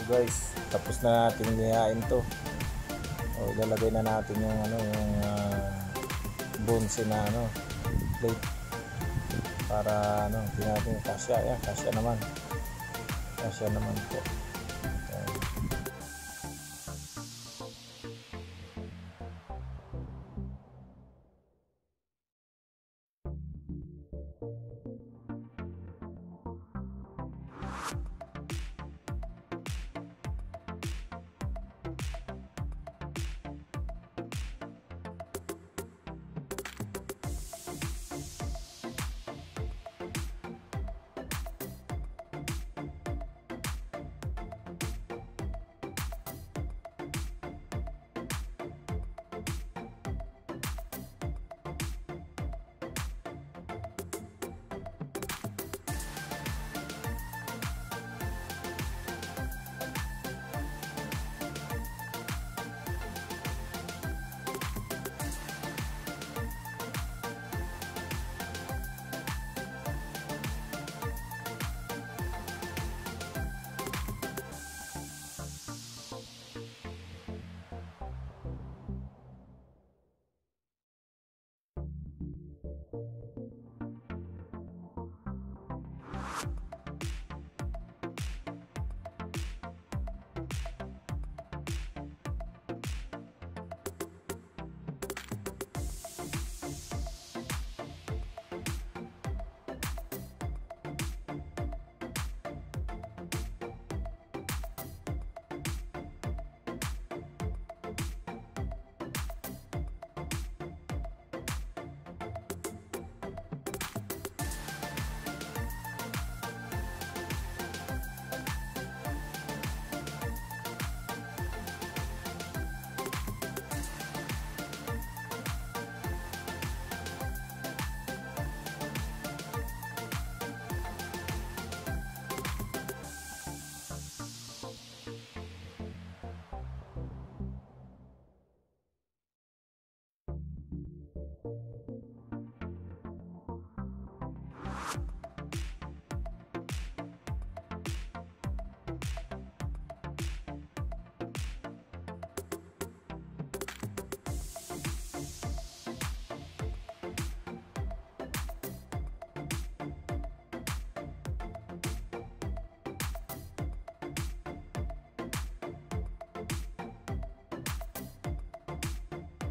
guys, tapos na natin nihain to. O, ilalagay na natin yung bonsi na plate para tingnan natin kasya. Yan, kasya naman po.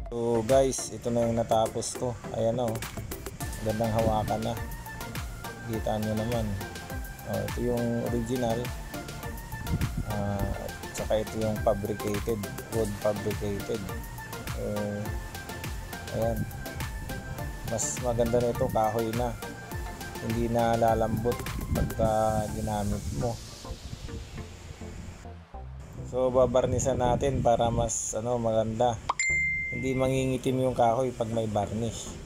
So guys, ito na yung natapos ko. Ayan o, gandang hawakan na. Kita nyo naman. Ito yung original. At saka ito yung fabricated, wood fabricated. Ayan, mas maganda na ito, kahoy na, hindi na lalambot pagka ginamit mo. So babarnisan natin para mas maganda. Hindi mangingitim yung kahoy pag may varnish.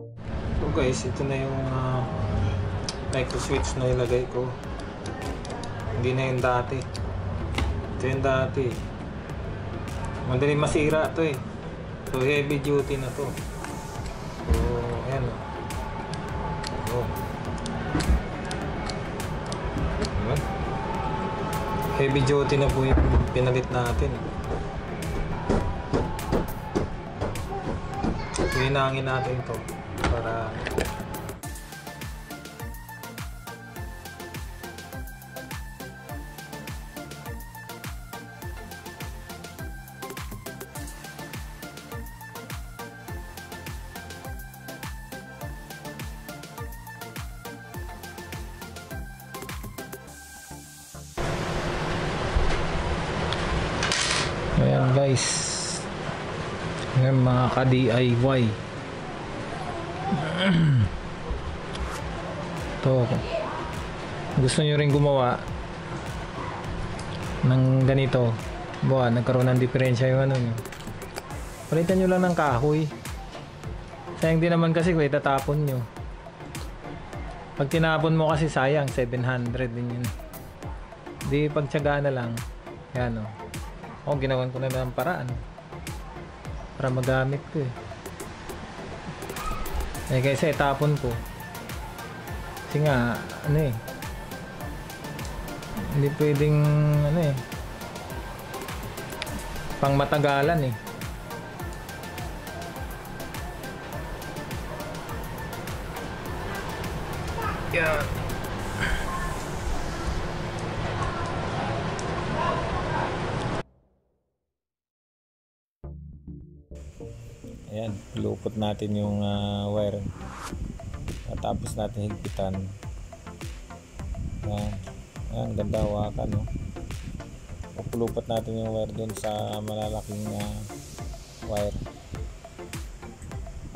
So guys, ito na yung micro switch na ilagay ko. Hindi na yung dati. Ito yung dati. Madaling masira to eh. So heavy duty na to. So ayan o. So, ayan. Heavy duty na po yung pinalit natin. So hinangin natin to para ayan guys, ayan mga ka-DIY. To, gusto nyo rin gumawa ng ganito, buwan, nagkaroon ng diferensya yung ano nyo, palitan nyo lang ng kahoy. Sayang din naman kasi kung itatapon nyo. Pag tinapon mo kasi sayang, 700 din yun. Di pagtsagaan na lang. Yan o. O, ginawan ko na ng paraan para magamit ko eh. Eh kaysa itapon ko. Kasi nga, ano eh. Hindi pwedeng, ano eh. Pang matagalan eh. Yan. Ayan, lupot natin yung wire. Tapos natin higpitan. Ayan, ayan, ganda hawakan no? Pupulupot natin yung wire dun sa malalaking wire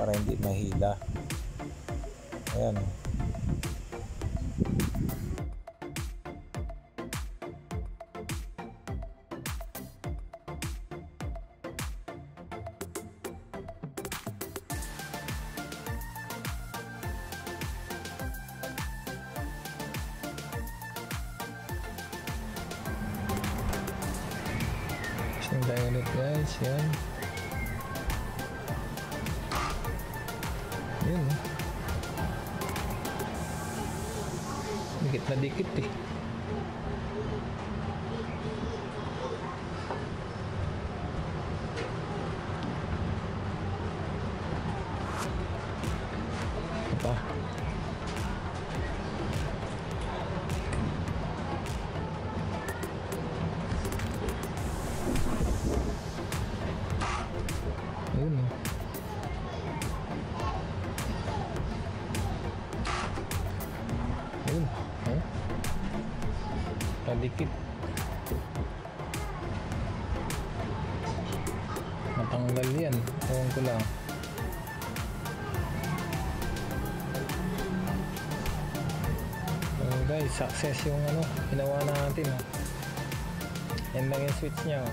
para hindi mahila. Ayan. Sing tayo ulit guys, yan. Yun. Dikit na dikit eh. Apa? Ayun oh. Ayun. Oh. Kadikit. Matanggal yan. Ewan ko lang. So guys, success yung ano, ginawa natin oh. Yan lang yung switch nya oh.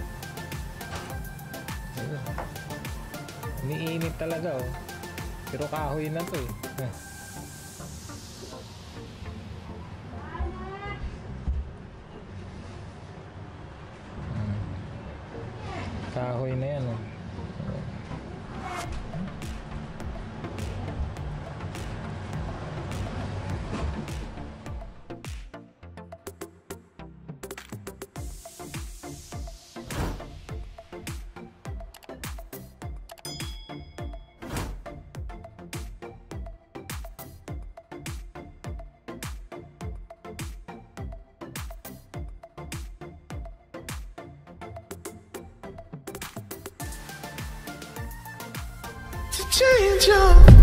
Ayun. Umiinit talaga oh. Pero kahoy na to eh. Kahoy na yan oh. Change your